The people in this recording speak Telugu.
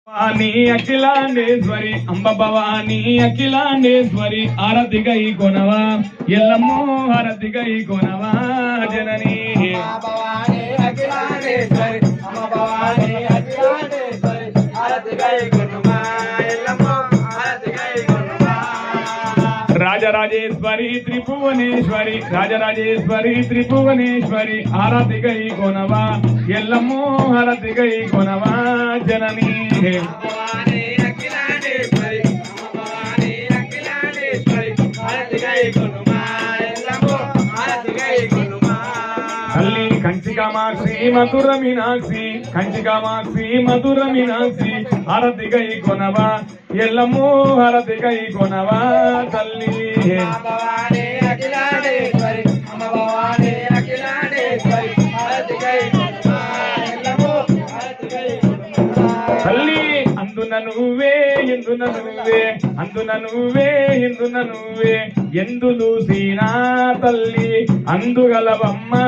భవానీ అఖిలాండేశ్వరి అంబ భవానీ అఖిలాండేశ్వరి ఆరతిగై కొనవా ఎల్లమ్మో ఆరతిగై కొనవా జననీ భవానీ అఖిలాండేశ్వరి అమ్మ భవానీ అఖిలాండేశ్వరి ఆరతిగై కొనవా ఎల్లమ్మో ఆరతిగై కొనవా రాజరాజేశ్వరి త్రిభువనేశ్వరి రాజరాజేశ్వరి త్రిభువనేశ్వరి ఆరతిగై కొనవా ఎల్లమ్మో ఆరతిగై కొనవా జననీ భవానీ అఖిలాండేశ్వరి అమ్మ భవానీ అఖిలాండేశ్వరి ఆరతిగై కొనవా ఎల్లమ్మో ఆరతిగై కొనవా తల్లి కంచి కామాక్షి మధుర మీనాక్షి కంచి కామాక్షి మధుర మీనాక్షి ఆరతిగై కొనవా ఎల్లమ్మో ఆరతిగై కొనవా తల్లి భవానీ అఖిలాండేశ్వరి అమ్మ భవానీ అఖిలాండేశ్వరి ఆరతిగై కొనవా ఎల్లమ్మో ఆరతిగై కొనవా తల్లి అందున నువ్వే ఎందున నువ్వే అందున నువ్వే ఎందున నువ్వే ఎందు చూసినా తల్లి అందుగలవమ్మా